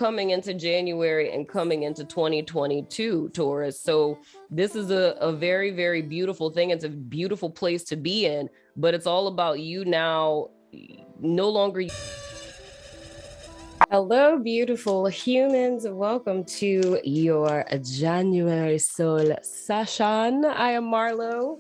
coming into January and coming into 2022, Taurus. So this is a very, very beautiful thing. It's a beautiful place to be in, but it's all about you now, no longer. Hello, beautiful humans. Welcome to your January soul session. I am Marlo.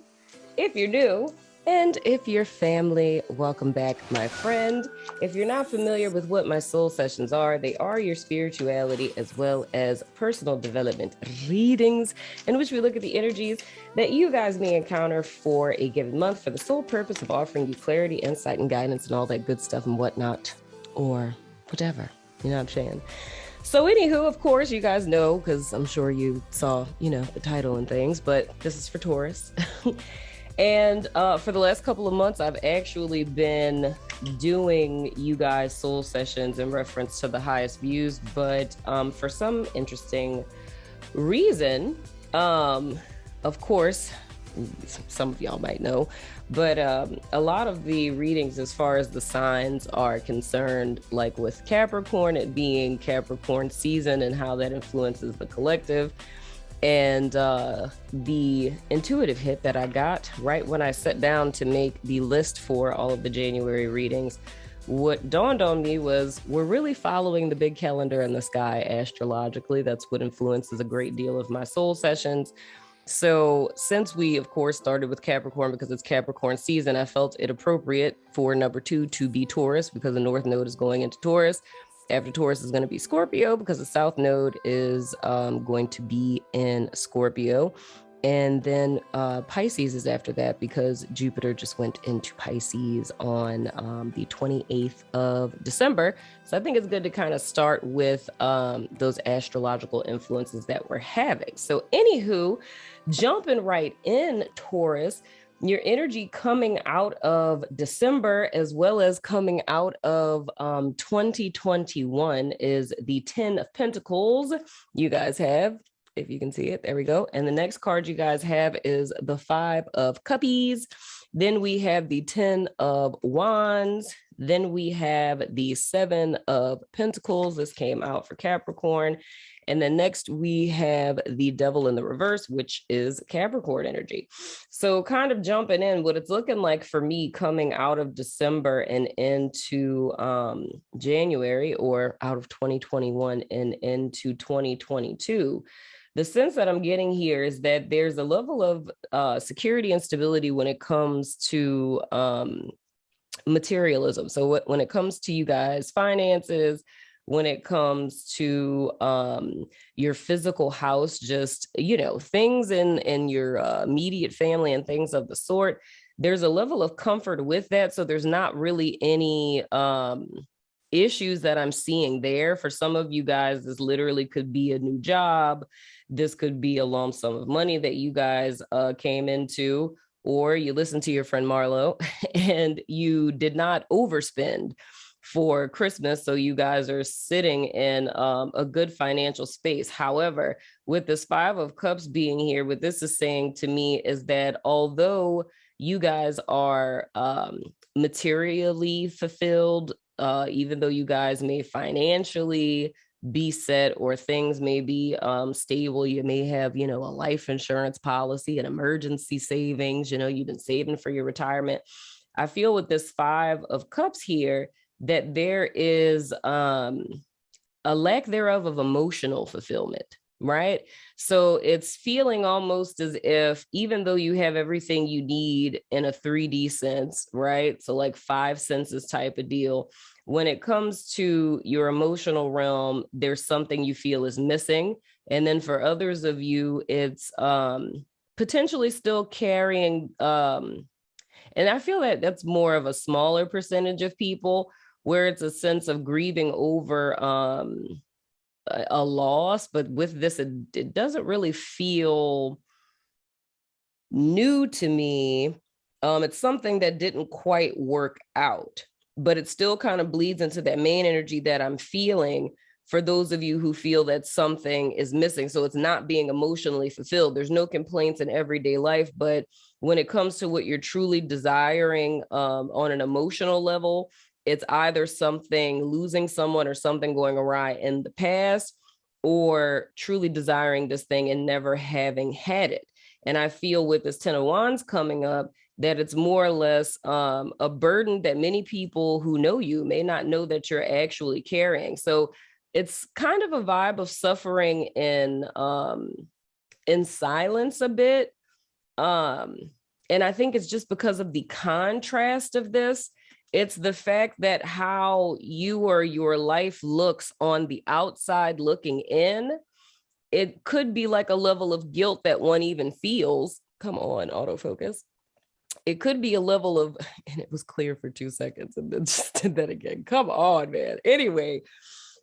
If you're new, and if you're family, welcome back, my friend. If you're not familiar with what my soul sessions are, they are your spirituality as well as personal development readings, in which we look at the energies that you guys may encounter for a given month for the sole purpose of offering you clarity, insight, and guidance and all that good stuff and whatnot, or whatever. You know what I'm saying? So anywho, of course, you guys know, because I'm sure you saw, the title and things, but this is for Taurus. And for the last couple of months, I've actually been doing you guys soul sessions in reference to the highest views. But for some interesting reason, of course, some of y'all might know, but a lot of the readings as far as the signs are concerned, like with Capricorn, it being Capricorn season and how that influences the collective. And the intuitive hit that I got right when I sat down to make the list for all of the January readings, what dawned on me was we're really following the big calendar in the sky astrologically. That's what influences a great deal of my soul sessions. So since we, of course, started with Capricorn because it's Capricorn season, I felt it appropriate for number 2 to be Taurus because the North Node is going into Taurus. After Taurus is going to be Scorpio because the South Node is going to be in Scorpio. And then Pisces is after that because Jupiter just went into Pisces on the 28th of December. So I think it's good to kind of start with those astrological influences that we're having. So anywho, jumping right in, Taurus, your energy coming out of December as well as coming out of 2021 is the 10 of Pentacles. You guys have, if you can see it, there we go. And the next card you guys have is the 5 of Cuppies. Then we have the 10 of Wands. Then we have the 7 of Pentacles. This came out for Capricorn. And then next we have the Devil in the reverse, which is Capricorn energy. So kind of jumping in, what it's looking like for me coming out of December and into January, or out of 2021 and into 2022, the sense that I'm getting here is that there's a level of security and stability when it comes to materialism. So when it comes to you guys, finances, when it comes to your physical house, just, things in your immediate family and things of the sort, there's a level of comfort with that. So there's not really any issues that I'm seeing there. For some of you guys, this literally could be a new job. This could be a lump sum of money that you guys came into, or you listened to your friend Marlo and you did not overspend for Christmas. So you guys are sitting in a good financial space. However, with this 5 of Cups being here, what this is saying to me is that although you guys are materially fulfilled, even though you guys may financially be set or things may be stable, you may have, a life insurance policy, an emergency savings, you've been saving for your retirement. I feel with this 5 of Cups here, that there is a lack thereof of emotional fulfillment, right? So it's feeling almost as if, even though you have everything you need in a 3D sense, right? So like 5 senses type of deal, when it comes to your emotional realm, there's something you feel is missing. And then for others of you, it's potentially still carrying, and I feel that that's more of a smaller percentage of people, where it's a sense of grieving over a loss. But with this, it doesn't really feel new to me. It's something that didn't quite work out, but it still kind of bleeds into that main energy that I'm feeling for those of you who feel that something is missing. So it's not being emotionally fulfilled. There's no complaints in everyday life, but when it comes to what you're truly desiring on an emotional level, it's either something, losing someone or something going awry in the past, or truly desiring this thing and never having had it. And I feel with this Ten of Wands coming up, that it's more or less a burden that many people who know you may not know that you're actually carrying. So it's kind of a vibe of suffering in silence a bit. And I think it's just because of the contrast of this. It's the fact that how you or your life looks on the outside looking in. It could be like a level of guilt that one even feels. Come on, autofocus. It could be a level of, and it was clear for 2 seconds and then just did that again. Come on, man. Anyway,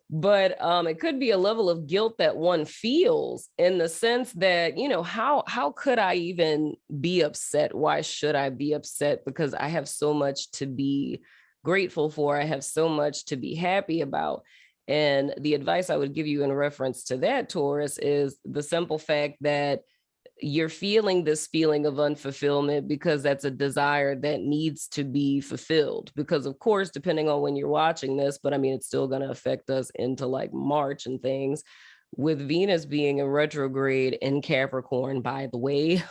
but it could be a level of guilt that one feels in the sense that, you know, how could I even be upset? Why should I be upset? Because I have so much to be grateful for. I have so much to be happy about. And the advice I would give you in reference to that, Taurus, is the simple fact that you're feeling this feeling of unfulfillment because that's a desire that needs to be fulfilled. Because of course, depending on when you're watching this, but I mean, it's still going to affect us into like March and things, with Venus being in retrograde in Capricorn, by the way.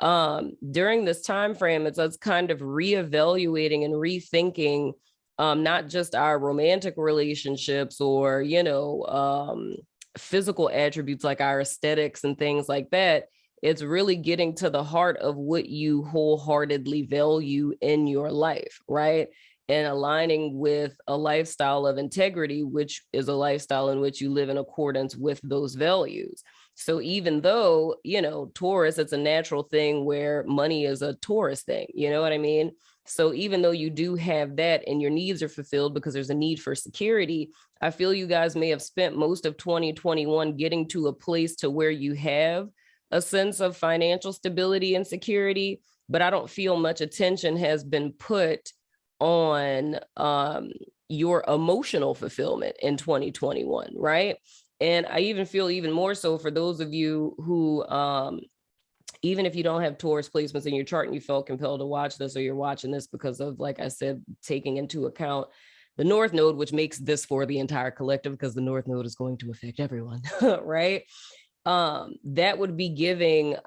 During this time frame, it's us kind of reevaluating and rethinking not just our romantic relationships or, you know, physical attributes like our aesthetics and things like that. It's really getting to the heart of what you wholeheartedly value in your life, right? And aligning with a lifestyle of integrity, which is a lifestyle in which you live in accordance with those values. So even though, you know, Taurus, it's a natural thing where money is a Taurus thing, you know what I mean? So even though you do have that and your needs are fulfilled because there's a need for security, I feel you guys may have spent most of 2021 getting to a place to where you have a sense of financial stability and security, but I don't feel much attention has been put on your emotional fulfillment in 2021, right? And I even feel even more so for those of you who, even if you don't have Taurus placements in your chart and you felt compelled to watch this, or you're watching this because of, like I said, taking into account the North Node, which makes this for the entire collective because the North Node is going to affect everyone, right? That would be giving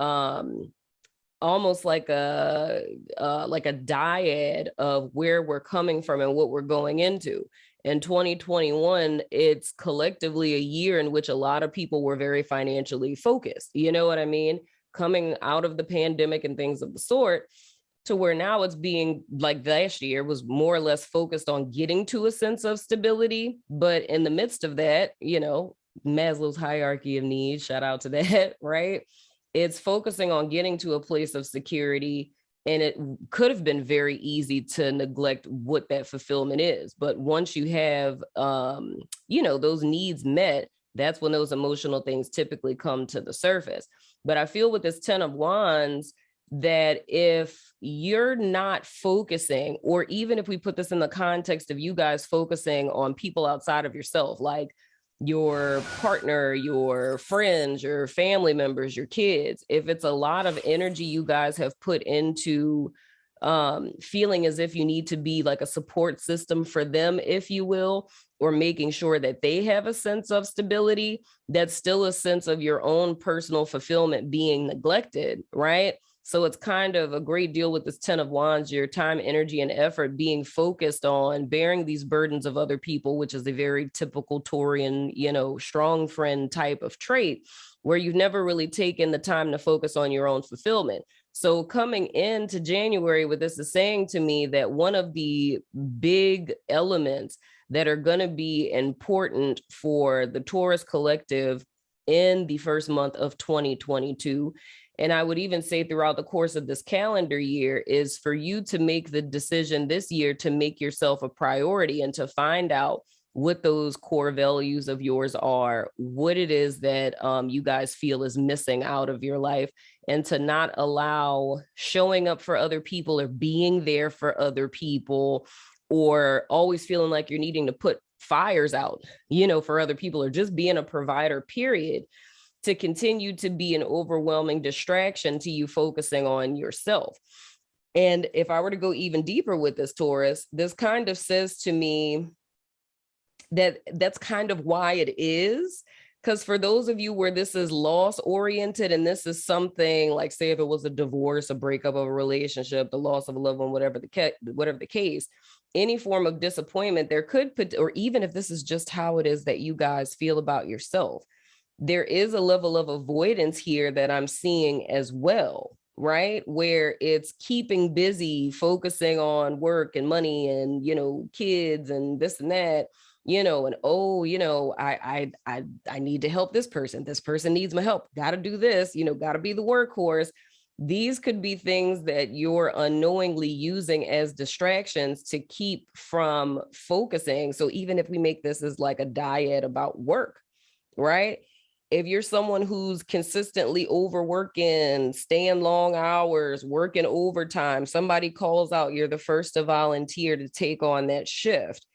almost like a dyad of where we're coming from and what we're going into. In 2021, it's collectively a year in which a lot of people were very financially focused. You know what I mean? Coming out of the pandemic and things of the sort, to where now it's being, like last year was more or less focused on getting to a sense of stability. But in the midst of that, you know, Maslow's hierarchy of needs, shout out to that, right? It's focusing on getting to a place of security. And it could have been very easy to neglect what that fulfillment is. But once you have, you know, those needs met, that's when those emotional things typically come to the surface. But I feel with this 10 of Wands that if you're not focusing, or even if we put this in the context of you guys focusing on people outside of yourself, like your partner, your friends, your family members, your kids, if it's a lot of energy you guys have put into feeling as if you need to be like a support system for them, if you will, or making sure that they have a sense of stability, that's still a sense of your own personal fulfillment being neglected, right? So it's kind of a great deal with this 10 of Wands, your time, energy, and effort being focused on bearing these burdens of other people, which is a very typical Taurian, you know, strong friend type of trait, where you've never really taken the time to focus on your own fulfillment. So coming into January, what this is saying to me, that one of the big elements that are going to be important for the Taurus collective in the first month of 2022, and I would even say throughout the course of this calendar year, is for you to make the decision this year to make yourself a priority and to find out what those core values of yours are, what it is that you guys feel is missing out of your life, and to not allow showing up for other people or being there for other people, or always feeling like you're needing to put fires out, you know, for other people, or just being a provider, period, to continue to be an overwhelming distraction to you focusing on yourself. And if I were to go even deeper with this, Taurus, this kind of says to me that that's kind of why it is. Because for those of you where this is loss oriented, and this is something like, say, if it was a divorce, a breakup of a relationship, the loss of a loved one, whatever the case, any form of disappointment, there could put, or even if this is just how it is that you guys feel about yourself, there is a level of avoidance here that I'm seeing as well, right? Where it's keeping busy, focusing on work and money and, kids and this and that, and I need to help this person. This person needs my help. Got to do this, got to be the workhorse. These could be things that you're unknowingly using as distractions to keep from focusing. So even if we make this as like a dyad about work, right? If you're someone who's consistently overworking, staying long hours, working overtime, somebody calls out, you're the first to volunteer to take on that shift.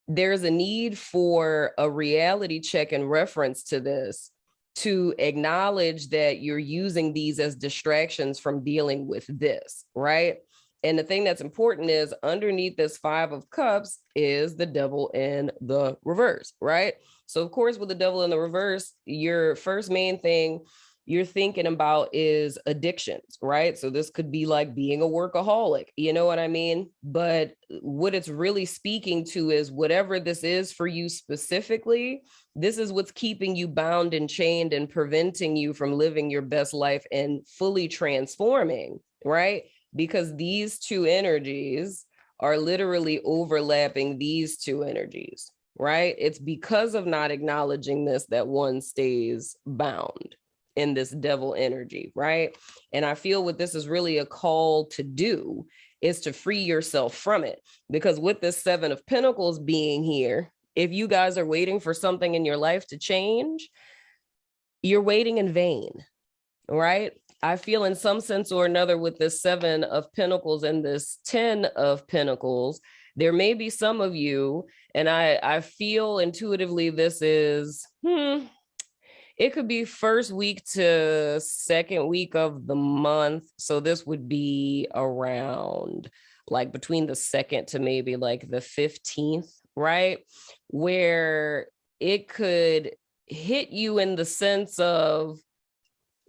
There's a need for a reality check in reference to this, to acknowledge that you're using these as distractions from dealing with this, right? And the thing that's important is underneath this 5 of Cups is the Devil in the reverse, right? So of course, with the Devil in the reverse, your first main thing you're thinking about is addictions, right? So this could be like being a workaholic, you know what I mean? But what it's really speaking to is whatever this is for you specifically, this is what's keeping you bound and chained and preventing you from living your best life and fully transforming, right? Because these two energies are literally overlapping these two energies, right? It's because of not acknowledging this that one stays bound in this devil energy, right? And I feel what this is really a call to do is to free yourself from it. Because with this 7 of Pentacles being here, if you guys are waiting for something in your life to change, you're waiting in vain, right? I feel in some sense or another with this 7 of Pentacles and this 10 of Pentacles, there may be some of you, and I feel intuitively this is, it could be first week to second week of the month. So this would be around like between the 2nd to maybe like the 15th, right? Where it could hit you in the sense of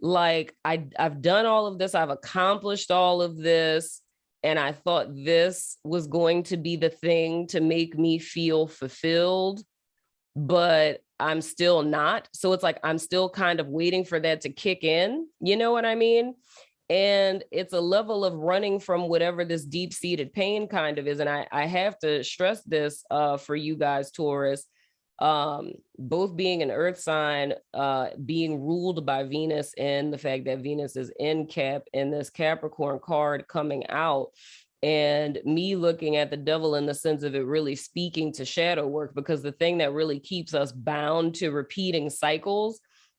like, I've done all of this, I've accomplished all of this, and I thought this was going to be the thing to make me feel fulfilled, but I'm still not. So it's like, I'm still kind of waiting for that to kick in. You know what I mean? And it's a level of running from whatever this deep-seated pain kind of is. And I have to stress this for you guys, Taurus, both being an earth sign, being ruled by Venus, and the fact that Venus is in Cap and this Capricorn card coming out, and me looking at the devil in the sense of it really speaking to shadow work, because the thing that really keeps us bound to repeating cycles,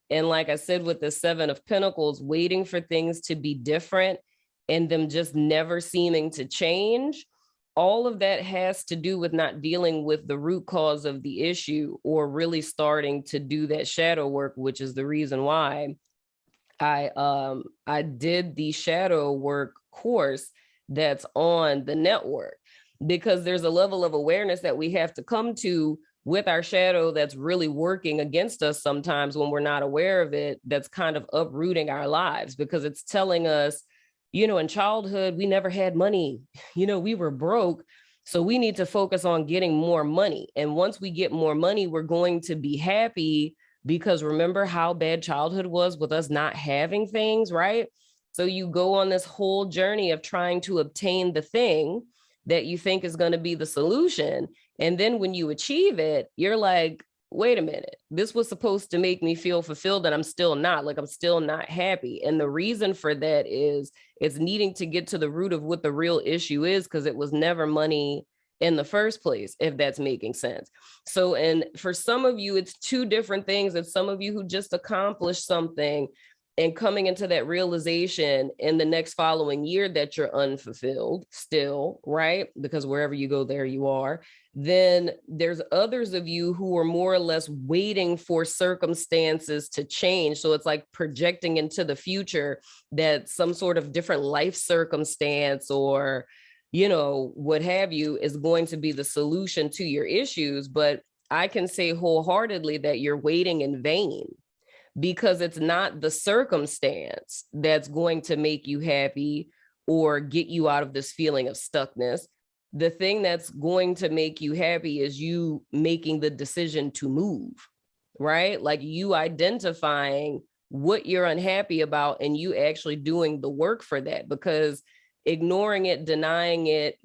and like I said, with the 7 of Pentacles, waiting for things to be different and them just never seeming to change, all of that has to do with not dealing with the root cause of the issue or really starting to do that shadow work, which is the reason why I did the shadow work course that's on the network, because there's a level of awareness that we have to come to with our shadow that's really working against us sometimes when we're not aware of it, that's kind of uprooting our lives, because it's telling us, in childhood, we never had money, we were broke. So we need to focus on getting more money. And once we get more money, we're going to be happy, because remember how bad childhood was with us not having things, right? So you go on this whole journey of trying to obtain the thing that you think is going to be the solution. And then when you achieve it, you're like, wait a minute, this was supposed to make me feel fulfilled, and I'm still not. Like, I'm still not happy. And the reason for that is it's needing to get to the root of what the real issue is, because it was never money in the first place, if that's making sense. So, and for some of you, it's two different things. And some of you who just accomplished something and coming into that realization in the next following year that you're unfulfilled still, right? Because wherever you go, there you are. then there's others of you who are more or less waiting for circumstances to change. So it's like projecting into the future that some sort of different life circumstance or, what have you is going to be the solution to your issues. But I can say wholeheartedly that you're waiting in vain, because it's not the circumstance that's going to make you happy or get you out of this feeling of stuckness. The thing that's going to make you happy is you making the decision to move, right? Like you identifying what you're unhappy about and you actually doing the work for that, because ignoring it, denying it,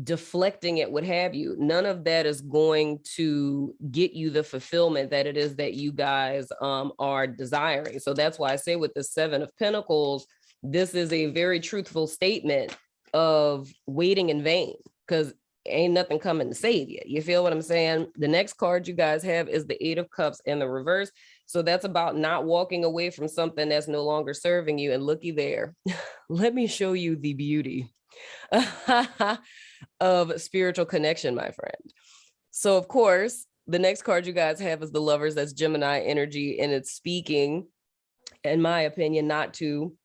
deflecting it, what have you, none of that is going to get you the fulfillment that it is that you guys are desiring. So that's why I say with the Seven of Pentacles, this is a very truthful statement of waiting in vain, because ain't nothing coming to save you. You feel what I'm saying? The next card you guys have is the Eight of Cups in the reverse. So that's about not walking away from something that's no longer serving you. And looky there, let me show you the beauty of spiritual connection, my friend. So of course, the next card you guys have is the Lovers. That's Gemini energy, and it's speaking, in my opinion, not to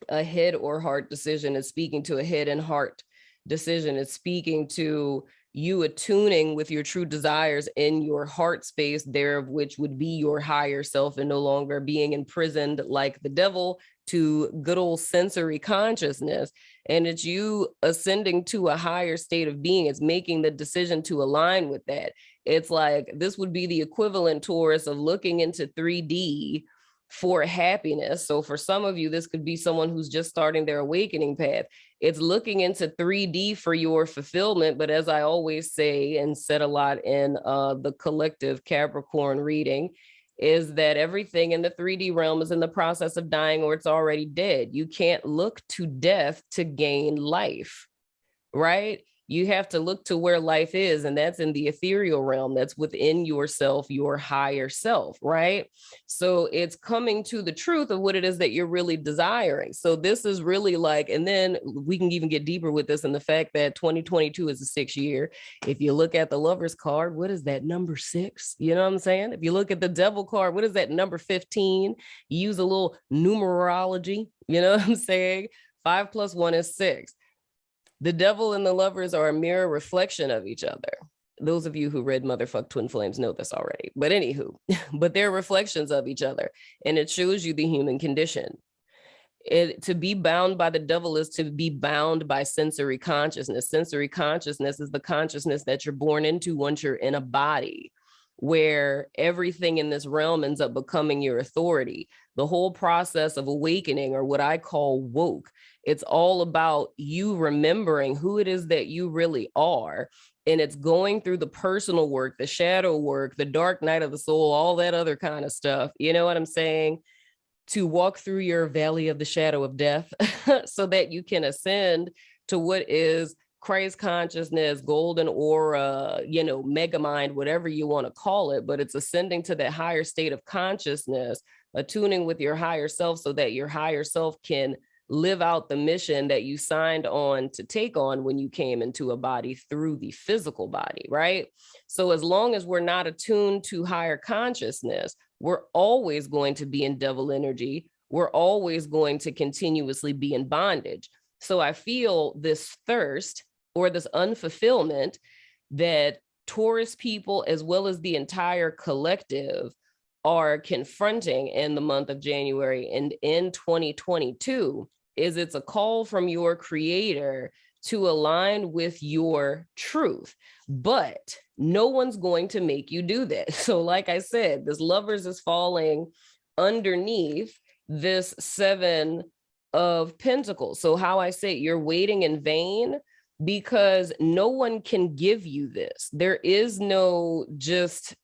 a head or heart decision. It's speaking to a head and heart decision. It's speaking to you attuning with your true desires in your heart space, there of which would be your higher self, and no longer being imprisoned like the devil to good old sensory consciousness. And it's you ascending to a higher state of being. It's making the decision to align with that. It's like, this would be the equivalent, Taurus, of looking into 3D for happiness. So for some of you, this could be someone who's just starting their awakening path. It's looking into 3D for your fulfillment. But as I always say, and said a lot in the collective Capricorn reading, is that everything in the 3D realm is in the process of dying, or it's already dead. You can't look to death to gain life, right? You have to look to where life is, and that's in the ethereal realm. That's within yourself, your higher self, right? So it's coming to the truth of what it is that you're really desiring. So this is really like, and then we can even get deeper with this in the fact that 2022 is a 6th year. If you look at the Lovers card, what is that, number 6? You know what I'm saying? If you look at the Devil card, what is that, number 15? You use a little numerology, you know what I'm saying? 5 + 1 is 6. The Devil and the Lovers are a mirror reflection of each other. Those of you who read Motherfuck Twin Flames know this already. But anywho, but they're reflections of each other. And it shows you the human condition. To be bound by the devil is to be bound by sensory consciousness. Sensory consciousness is the consciousness that you're born into once you're in a body, where everything in this realm ends up becoming your authority. The whole process of awakening, or what I call woke, it's all about you remembering who it is that you really are. And it's going through the personal work, the shadow work, the dark night of the soul, all that other kind of stuff. You know what I'm saying? To walk through your valley of the shadow of death so that you can ascend to what is Christ consciousness, golden aura, mega mind, whatever you want to call it. But it's ascending to that higher state of consciousness, attuning with your higher self so that your higher self can live out the mission that you signed on to take on when you came into a body through the physical body, right? So as long as we're not attuned to higher consciousness, we're always going to be in devil energy. We're always going to continuously be in bondage. So I feel this thirst or this unfulfillment that Taurus people, as well as the entire collective, are confronting in the month of January and in 2022, is it's a call from your creator to align with your truth. But no one's going to make you do that. So like I said, this Lovers is falling underneath this 7 of Pentacles. So how I say you're waiting in vain, because no one can give you this. There is no just,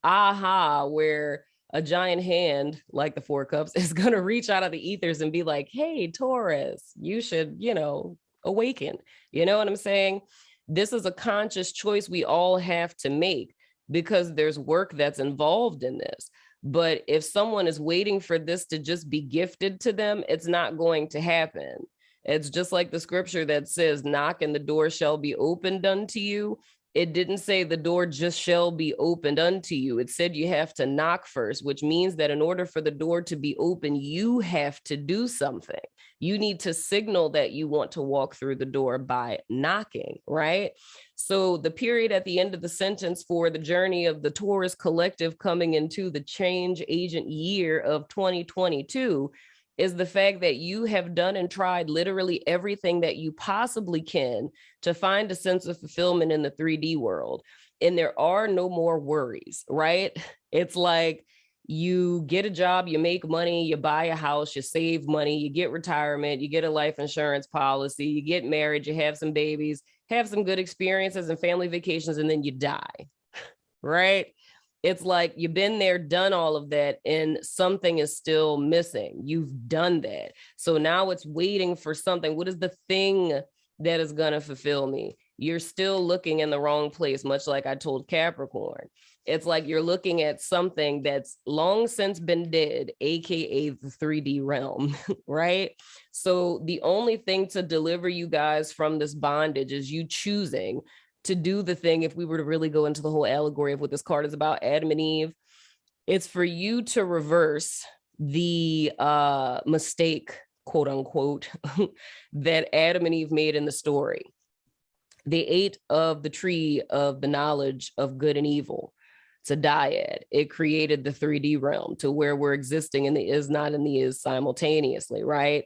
aha, where a giant hand like the 4 Cups is going to reach out of the ethers and be like, hey, Taurus, you should, awaken. You know what I'm saying? This is a conscious choice we all have to make, because there's work that's involved in this. But if someone is waiting for this to just be gifted to them, it's not going to happen. It's just like the scripture that says, knock and the door shall be opened unto you. It didn't say the door just shall be opened unto you. It said you have to knock first, which means that in order for the door to be open, you have to do something. You need to signal that you want to walk through the door by knocking, right? So the period at the end of the sentence for the journey of the Taurus collective coming into the change agent year of 2022 is the fact that you have done and tried literally everything that you possibly can to find a sense of fulfillment in the 3D world. And there are no more worries, right? It's like you get a job, you make money, you buy a house, you save money, you get retirement, you get a life insurance policy, you get married, you have some babies, have some good experiences and family vacations, and then you die, right? It's like you've been there, done all of that, and something is still missing. You've done that. So now it's waiting for something. What is the thing that is going to fulfill me? You're still looking in the wrong place, much like I told Capricorn. It's like you're looking at something that's long since been dead, AKA the 3D realm, right? So the only thing to deliver you guys from this bondage is you choosing to do the thing. If we were to really go into the whole allegory of what this card is about, Adam and Eve, it's for you to reverse the mistake, quote unquote, that Adam and Eve made in the story. They ate of the tree of the knowledge of good and evil. It's a dyad. It created the 3D realm to where we're existing in the is not and the is simultaneously, right?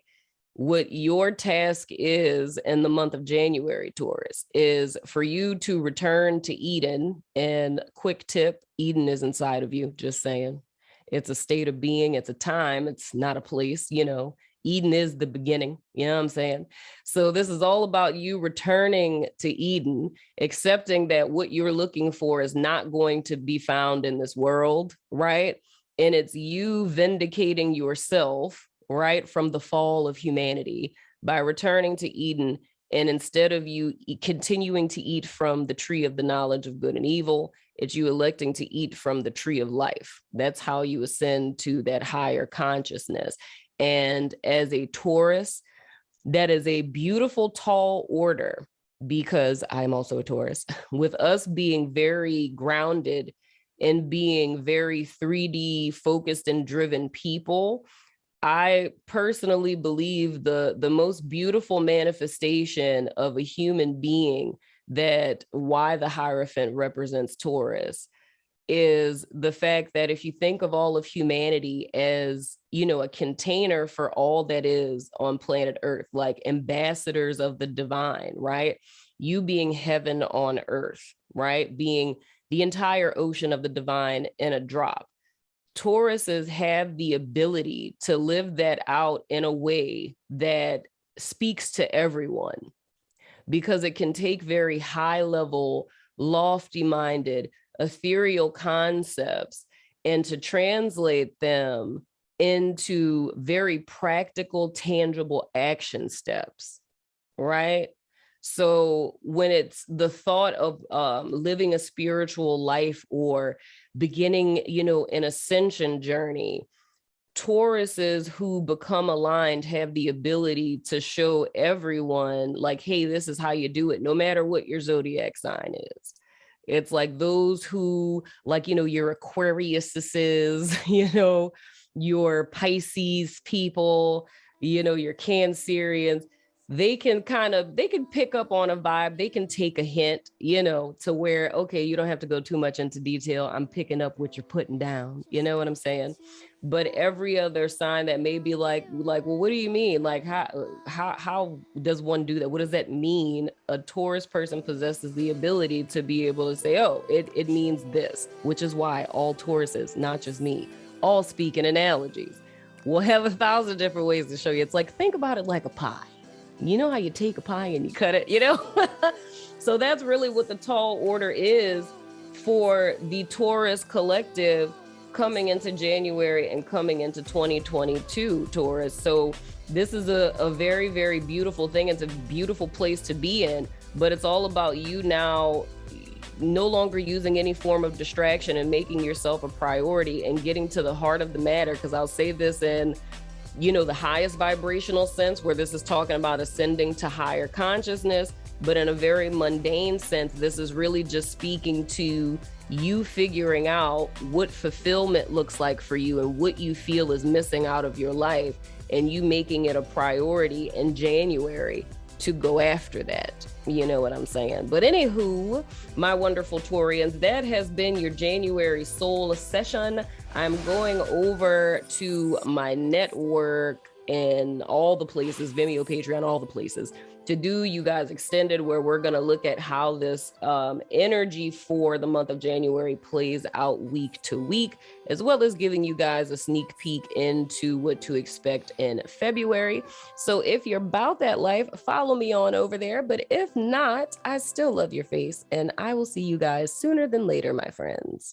What your task is in the month of January, Taurus, is for you to return to Eden. And quick tip, Eden is inside of you, just saying. It's a state of being. It's a time. It's not a place, you know. Eden is the beginning, you know what I'm saying? So this is all about you returning to Eden, accepting that what you're looking for is not going to be found in this world, right? And it's you vindicating yourself, right, from the fall of humanity by returning to Eden. And instead of you continuing to eat from the tree of the knowledge of good and evil, it's you electing to eat from the tree of life. That's how you ascend to that higher consciousness. And as a Taurus, that is a beautiful, tall order, because I'm also a Taurus, with us being very grounded and being very 3D focused and driven people. I personally believe the most beautiful manifestation of a human being, that why the Hierophant represents Taurus, is the fact that if you think of all of humanity as, you know, a container for all that is on planet Earth, like ambassadors of the divine, right? You being heaven on earth, right? Being the entire ocean of the divine in a drop. Tauruses have the ability to live that out in a way that speaks to everyone, because it can take very high level, lofty minded, ethereal concepts and to translate them into very practical, tangible action steps, right? So when it's the thought of living a spiritual life or beginning, you know, an ascension journey, Tauruses who become aligned have the ability to show everyone, like, hey, this is how you do it, no matter what your zodiac sign is. It's like those who, like, you know, your Aquariuses, you know, your Pisces people, you know, your Cancerians, they can pick up on a vibe. They can take a hint, you know, to where, okay, you don't have to go too much into detail. I'm picking up what you're putting down. You know what I'm saying? But every other sign that may be like, well, what do you mean? Like, how does one do that? What does that mean? A Taurus person possesses the ability to be able to say, oh, it means this, which is why all Tauruses, not just me, all speak in analogies. We'll have 1,000 different ways to show you. It's like, think about it like a pie. You know how you take a pie and you cut it, you know? So that's really what the tall order is for the Taurus collective coming into January and coming into 2022, Taurus. So this is a very, very beautiful thing. It's a beautiful place to be in, but it's all about you now no longer using any form of distraction and making yourself a priority and getting to the heart of the matter. Because I'll say this in the highest vibrational sense, where this is talking about ascending to higher consciousness. But in a very mundane sense, this is really just speaking to you figuring out what fulfillment looks like for you and what you feel is missing out of your life, and you making it a priority in January to go after that. You know what I'm saying? But anywho, my wonderful Taurians, that has been your January soul session. I'm going over to my network and all the places, Vimeo, Patreon, all the places, to do you guys extended, where we're going to look at how this energy for the month of January plays out week to week, as well as giving you guys a sneak peek into what to expect in February. So if you're about that life, follow me on over there. But if not, I still love your face, and I will see you guys sooner than later, my friends.